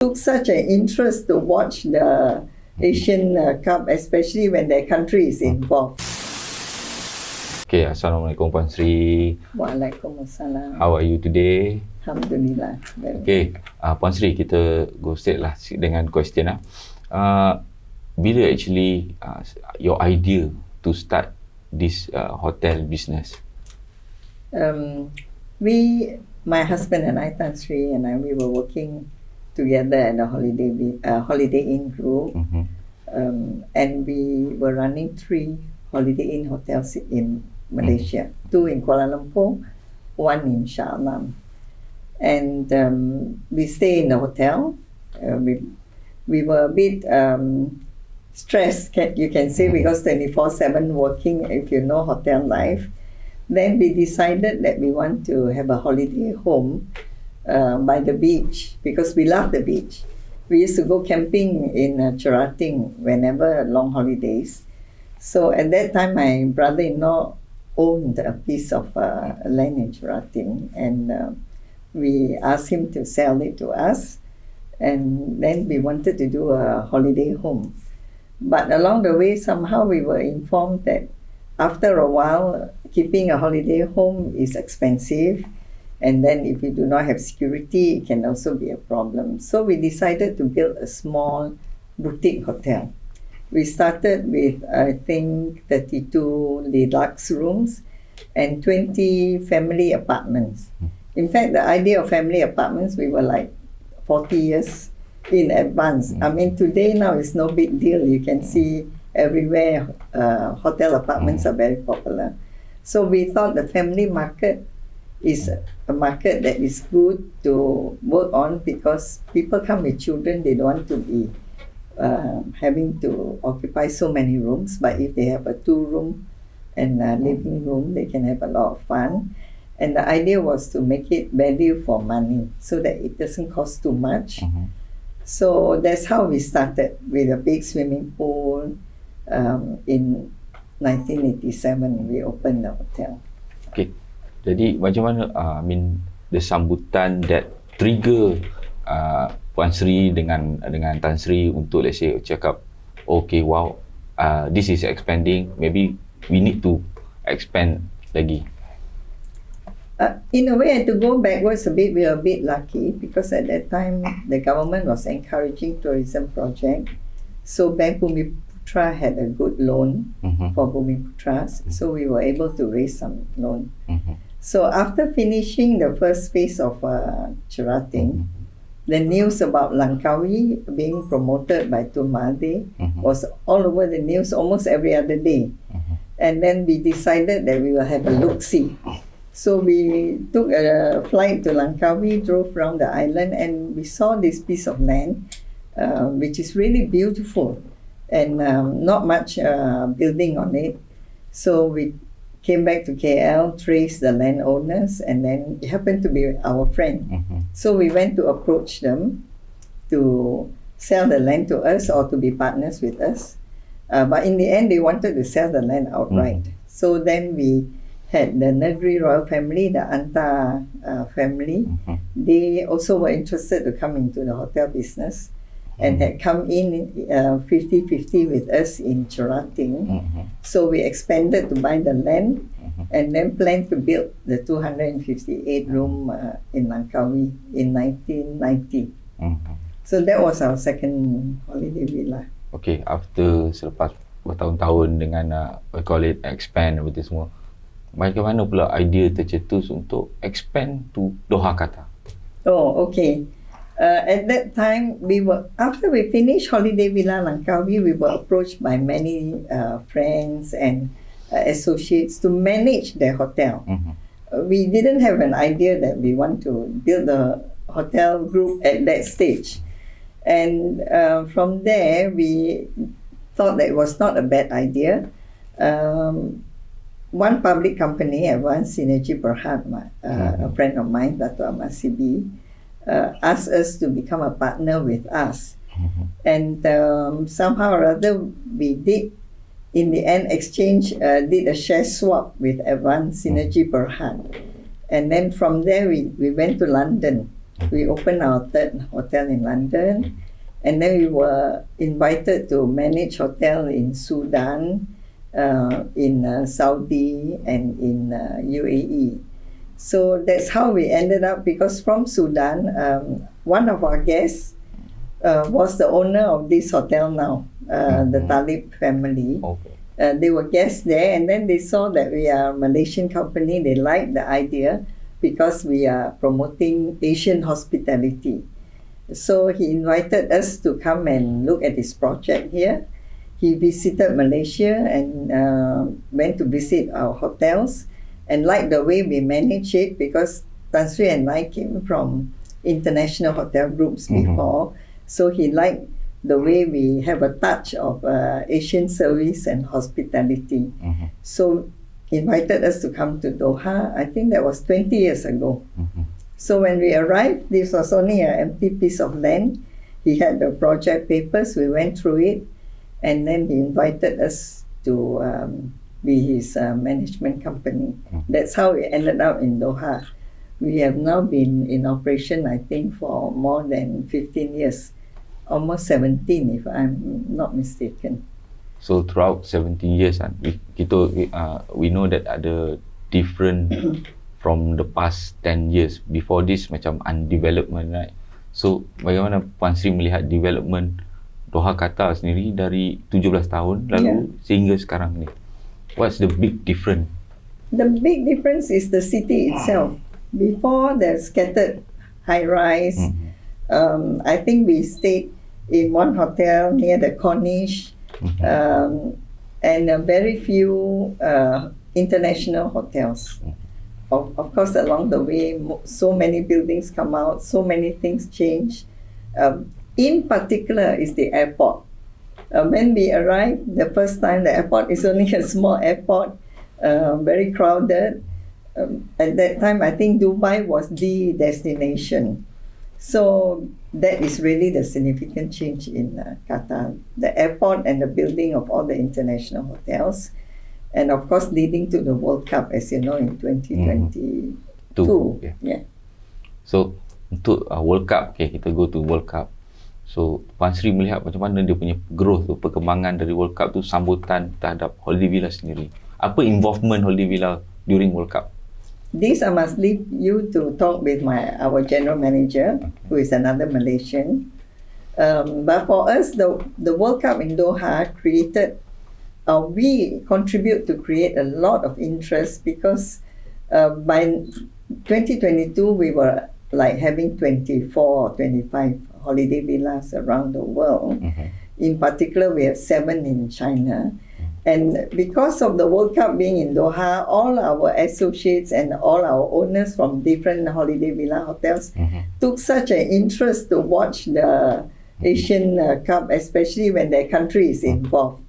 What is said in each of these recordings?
took such an interest to watch the Asian Cup, especially when their country is involved. Okay, Assalamualaikum Puan Sri. Waalaikumsalam. How are you today? Alhamdulillah. Okay, Puan Sri, kita go straight lah dengan question lah. Bila actually your idea to start this hotel business? My husband and I, Tan Sri and I, we were working together at a Holiday Inn group, and we were running 3 Holiday Inn hotels in Malaysia, 2 in Kuala Lumpur, 1 in Shah Alam. And we stay in the hotel. We were a bit stressed, you can say, because 24/7 working, if you know hotel life. Then we decided that we want to have a holiday home by the beach, because we love the beach. We used to go camping in Cherating whenever long holidays. So at that time, my brother-in-law owned a piece of land in Cherating, and we asked him to sell it to us. And then we wanted to do a holiday home. But along the way, somehow we were informed that after a while, keeping a holiday home is expensive. And then if you do not have security, it can also be a problem. So we decided to build a small boutique hotel. We started with, I think, 32 deluxe rooms and 20 family apartments. In fact, the idea of family apartments, we were like 40 years in advance. I mean, today now is no big deal. You can see everywhere hotel apartments are very popular. So we thought the family market is a market that is good to work on, because people come with children, they don't want to be having to occupy so many rooms. But if they have a 2-room and a living room, they can have a lot of fun. And the idea was to make it value for money, so that it doesn't cost too much. So that's how we started, with a big swimming pool. In 1987, we opened the hotel. Okay, jadi macam mana the sambutan that trigger Puan Sri dengan Tan Sri untuk, let's say, cakap, okay, wow, this is expanding, maybe we need to expand lagi. In a way, to go backwards a bit, we were a bit lucky, because at that time the government was encouraging tourism project. So Bank Putra had a good loan for Bumiputras, so we were able to raise some loan. So after finishing the first phase of Cherating, the news about Langkawi being promoted by Tun Mahathir was all over the news almost every other day. And then we decided that we will have a look-see. So we took a flight to Langkawi, drove around the island, and we saw this piece of land, which is really beautiful, and not much building on it. So we came back to KL, traced the landowners, and then it happened to be our friend. So we went to approach them to sell the land to us or to be partners with us. But in the end, they wanted to sell the land outright. So then we had the Negeri royal family, the Anta family. They also were interested to come into the hotel business, and had come in 50-50 with us in Cherating. So we expanded to buy the land, and then planned to build the 258-room in Langkawi in 1990. So that was our second holiday villa. Okay, after selepas bertahun-tahun dengan we call it expand everything semua, bagaimana pula idea tercetus untuk expand to Doha, Qatar? Oh, okay. At that time, after we finished Holiday Villa Langkawi, we were approached by many friends and associates to manage their hotel. We didn't have an idea that we want to build a hotel group at that stage. And from there, we thought that it was not a bad idea. One public company, Advanced Synergy Berhad, a friend of mine, Dato' Ahmad Sibi, asked us to become a partner with us. And somehow or other, we did, in the end, did a share swap with Advanced Synergy Berhad. And then from there, we went to London We opened our third hotel in London, and then we were invited to manage hotel in Sudan, in Saudi, and in UAE. So that's how we ended up, because from Sudan, one of our guests was the owner of this hotel now, the Talib family. Okay. They were guests there, and then they saw that we are a Malaysian company. They liked the idea because we are promoting Asian hospitality. So he invited us to come and look at his project here. He visited Malaysia and went to visit our hotels and liked the way we manage it, because Tan Sri and I came from international hotel groups before. So he liked the way we have a touch of Asian service and hospitality. So invited us to come to Doha. I think that was 20 years ago. So when we arrived, this was only an empty piece of land. He had the project papers. We went through it, and then he invited us to be his management company. That's how we ended up in Doha. We have now been in operation, I think, for more than 15 years, almost 17 if I'm not mistaken. So throughout 17 years, we know that ada different from the past 10 years. Before this macam undevelopment, right? So bagaimana Puan Sri melihat development Doha Qatar sendiri dari 17 tahun lalu sehingga sekarang ni? What's the big difference? The big difference is the city itself. Before, there's scattered high-rise. I think we stayed in one hotel near the Corniche, and very few international hotels. Of course, along the way, so many buildings come out, so many things change. In particular is the airport. When we arrived the first time, the airport is only a small airport, very crowded. At that time, I think Dubai was the destination. So that is really the significant change in Qatar. The airport and the building of all the international hotels. And of course, leading to the World Cup, as you know, in 2022. Yeah. So, untuk World Cup, kita go to World Cup. So, Puan Sri melihat macam mana dia punya growth tu, perkembangan dari World Cup tu, sambutan terhadap Holiday Villa sendiri. Apa involvement Holiday Villa during World Cup? This I must leave you to talk with our general manager, who is another Malaysian. But for us, the World Cup in Doha created, we contribute to create a lot of interest, because by 2022 we were like having 24 or 25 holiday villas around the world. In particular, we have 7 in China. And because of the World Cup being in Doha, all our associates and all our owners from different holiday villa hotels took such an interest to watch the Asian Cup, especially when their country is involved.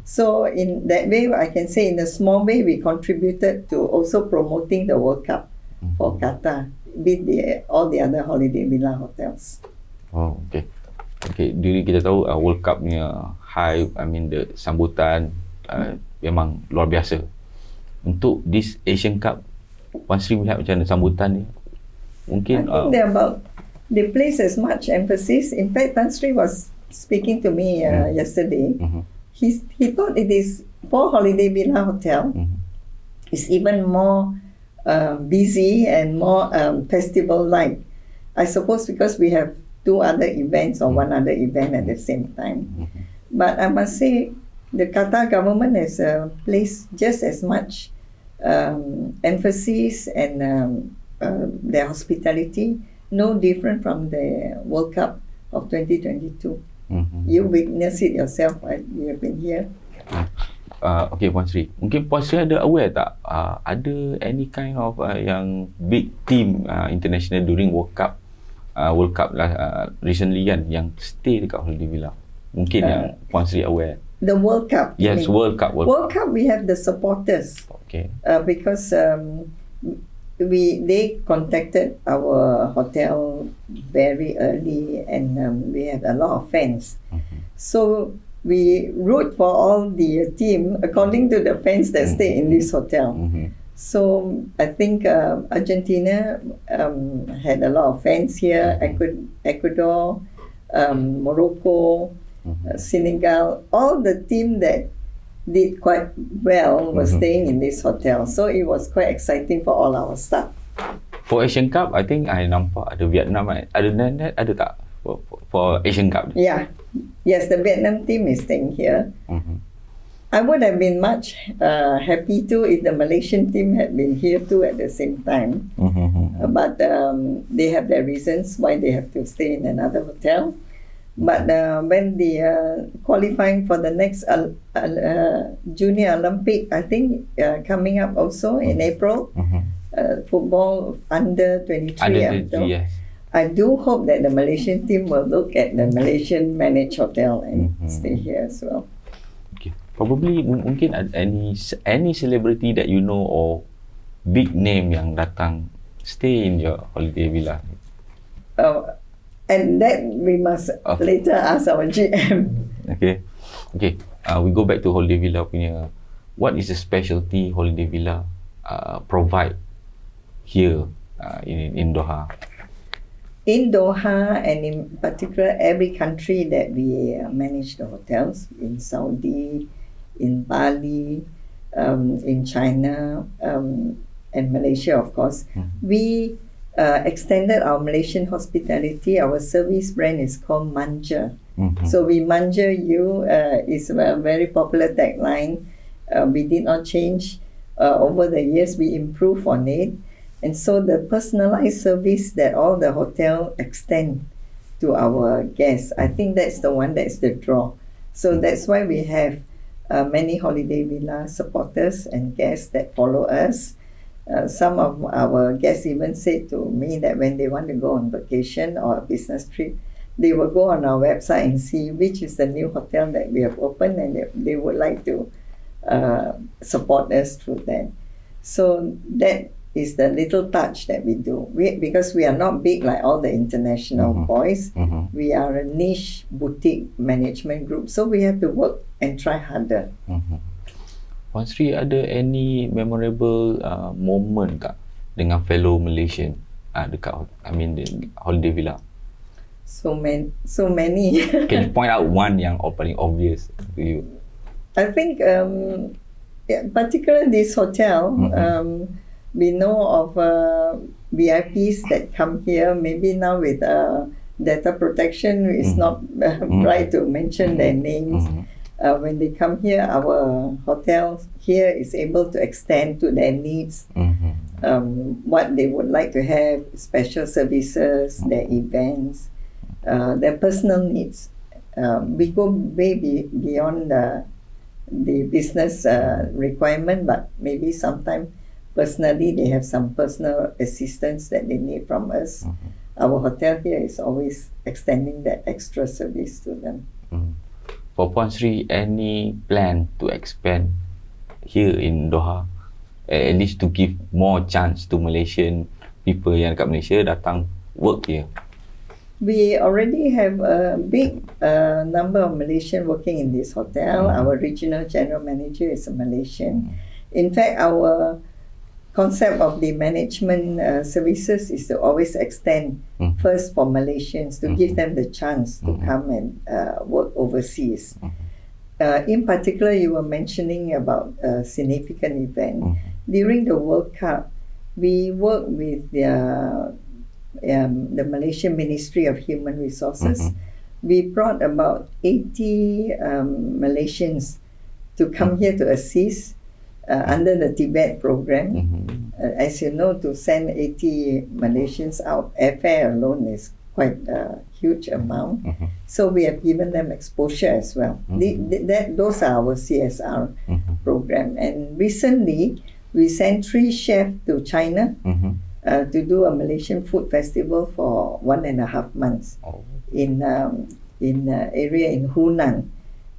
So in that way, I can say in a small way, we contributed to also promoting the World Cup for Qatar with all the other holiday villa hotels. Oh, okay. Diri kita tahu World Cup punya the sambutan memang luar biasa. Untuk this Asian Cup, Puan Sri melihat macam mana sambutan ni? Mungkin I think they place as much emphasis. In fact, Tan Sri was speaking to me yesterday. He thought it is, for Holiday Villa Hotel, is even more busy and more festival-like. I suppose because we have 2 other events or 1 other event at the same time. But I must say, the Qatar government has placed just as much emphasis and their hospitality, no different from the World Cup of 2022. You witness it yourself, right? You have been here. Okay, Puan Sri, mungkin Puan Sri ada aware tak ada any kind of yang big team international during World Cup recently kan, yang stay dekat Holiday Villa? Mungkin yang Puan Sri aware. The World Cup. Yes, World Cup. World Cup, we have the supporters. Okay. Because they contacted our hotel very early, and we have a lot of fans. So we root for all the team according to the fans that stay in this hotel. So I think Argentina had a lot of fans here, Ecuador, Morocco, Senegal, all the team that did quite well were staying in this hotel. So it was quite exciting for all our staff. For Asian Cup, I think I nampak ada Vietnam. Other than that, ada tak for Asian Cup? Yeah. Yes, the Vietnam team is staying here. I would have been much happy too if the Malaysian team had been here too at the same time. But they have their reasons why they have to stay in another hotel. But when the qualifying for the next Junior Olympic, I think coming up also in April, football under 23. Yes. I do hope that the Malaysian team will look at the Malaysian managed hotel and stay here as well. Okay. Probably mungkin ada any celebrity that you know or big name yang datang stay in your holiday villa. And that we must later ask our GM. Okay. We go back to holiday villa punya. What is the specialty holiday villa provide here in Doha? In Doha, and in particular every country that we manage the hotels, in Saudi, in Bali, in China, and Malaysia, of course, we extended our Malaysian hospitality. Our service brand is called Manja. So we manja you is a very popular tagline. We did not change over the years. We improve on it. And so the personalized service that all the hotel extend to our guests, I think that's the one that's the draw. So that's why we have many holiday villa supporters and guests that follow us. Some of our guests even said to me that when they want to go on vacation or a business trip, they will go on our website and see which is the new hotel that we have opened, and they would like to support us through that. So that is the little touch that we do. Because we are not big like all the international boys. We are a niche boutique management group. So we have to work and try harder. Puan Sri, ada any memorable moment tak dengan fellow Malaysian dekat the holiday villa? So many. Can you point out one yang paling obvious to you? I think particularly this hotel, we know of VIPs that come here. Maybe now with data protection, it's not right to mention their names. When they come here, our hotel here is able to extend to their needs, what they would like to have, special services, their events, their personal needs. We go way beyond the business requirement, but maybe sometimes personally they have some personal assistance that they need from us. Our hotel here is always extending that extra service to them. For Puan Sri, any plan to expand here in Doha, at least to give more chance to Malaysian people yang dekat Malaysia datang work here? We already have a big number of Malaysian working in this hotel. Our regional general manager is a Malaysian. In fact, our concept of the management services is to always extend first for Malaysians, to give them the chance to come and work overseas. In particular, you were mentioning about a significant event. During the World Cup, we worked with the Malaysian Ministry of Human Resources. We brought about 80 Malaysians to come here to assist under the Tibet program. As you know, to send 80 Malaysians out, airfare alone is quite a huge amount. So we have given them exposure as well. Those are our CSR program. And recently, we sent 3 chefs to China to do a Malaysian food festival for 1.5 months in area in Hunan,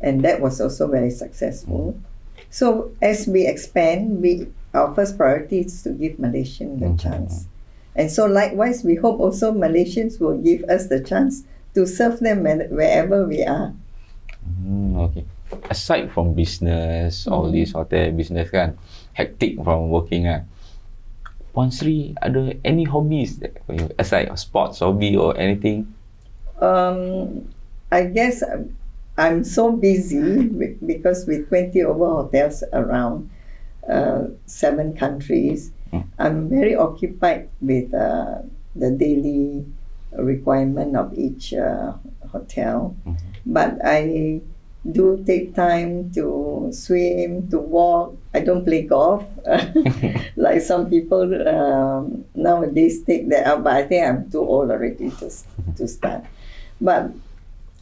and that was also very successful. So as we expand, our first priority is to give Malaysians the chance, and so likewise we hope also Malaysians will give us the chance to serve them wherever we are. Okay. Aside from business, all this hotel business kan, hectic from working Puan Sri ada any hobbies that for you, aside of sports hobby or anything? I guess I'm so busy because with 20 over hotels around 7 countries, I'm very occupied with the daily requirement of each hotel. But I do take time to swim, to walk. I don't play golf like some people nowadays take that up, but I think I'm too old already to start. But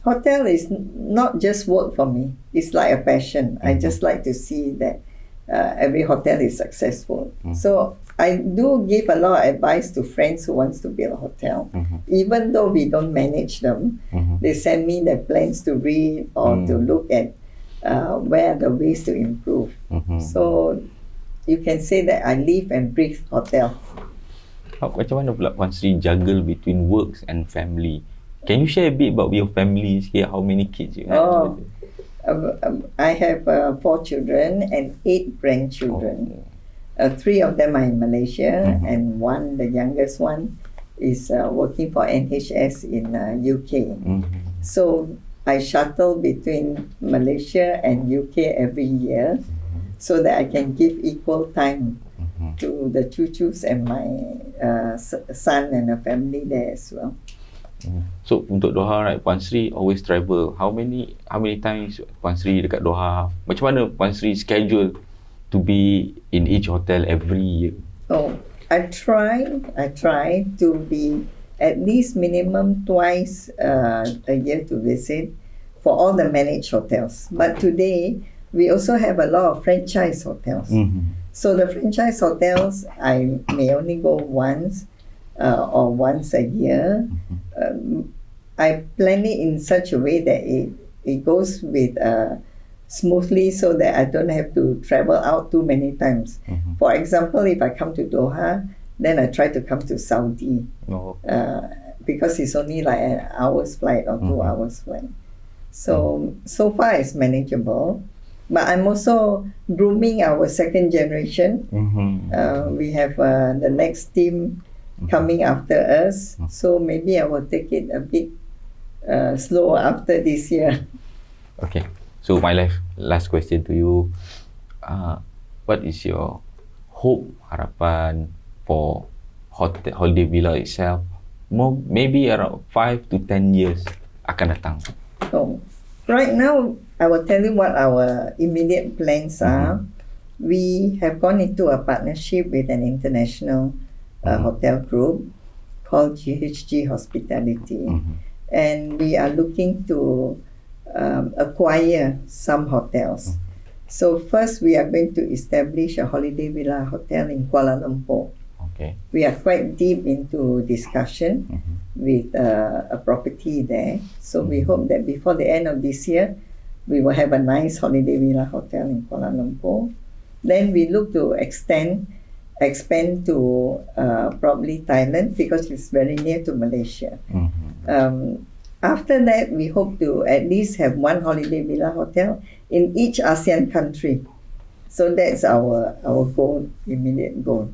hotel is not just work for me. It's like a passion. I just like to see that every hotel is successful. So I do give a lot of advice to friends who wants to build a hotel. Even though we don't manage them, they send me their plans to read or to look at where are the ways to improve. So you can say that I live and breathe hotel. Macam mana pula Puan Sri juggle between works and family? Can you share a bit about your family? How many kids you have? I have 4 children and 8 grandchildren. 3 of them are in Malaysia, and one, the youngest one, is working for NHS in UK. So I shuttle between Malaysia and UK every year so that I can give equal time to the chuchus and my son and a family there as well. So untuk Doha, right, Puan Sri always travel. How many times Puan Sri dekat Doha? Macam mana Puan Sri schedule to be in each hotel every year? I try to be at least minimum twice a year to visit for all the managed hotels. But today we also have a lot of franchise hotels. So the franchise hotels, I may only go once or once a year. I plan it in such a way that it goes with smoothly so that I don't have to travel out too many times. For example, if I come to Doha, then I try to come to Saudi because it's only like an hour's flight or 2 hours flight. So far it's manageable. But I'm also grooming our second generation. We have the next team coming after us. So maybe I will take it a bit slow after this year. Okay. So my last question to you, what is your hope, harapan for holiday villa itself? Maybe around 5 to 10 years akan datang. So right now, I will tell you what our immediate plans are. We have gone into a partnership with an international hotel group called GHG Hospitality, and we are looking to acquire some hotels. So first we are going to establish a holiday villa hotel in Kuala Lumpur. Okay. We are quite deep into discussion with a property there. So we hope that before the end of this year, we will have a nice holiday villa hotel in Kuala Lumpur. Then we look to expand to probably Thailand because it's very near to Malaysia. After that, we hope to at least have one holiday villa hotel in each ASEAN country. So that's our goal, immediate goal.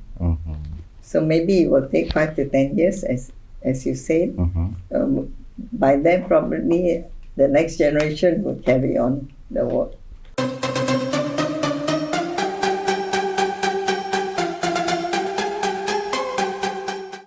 So maybe it will take 5 to 10 years, as you said. By then, probably the next generation will carry on the work.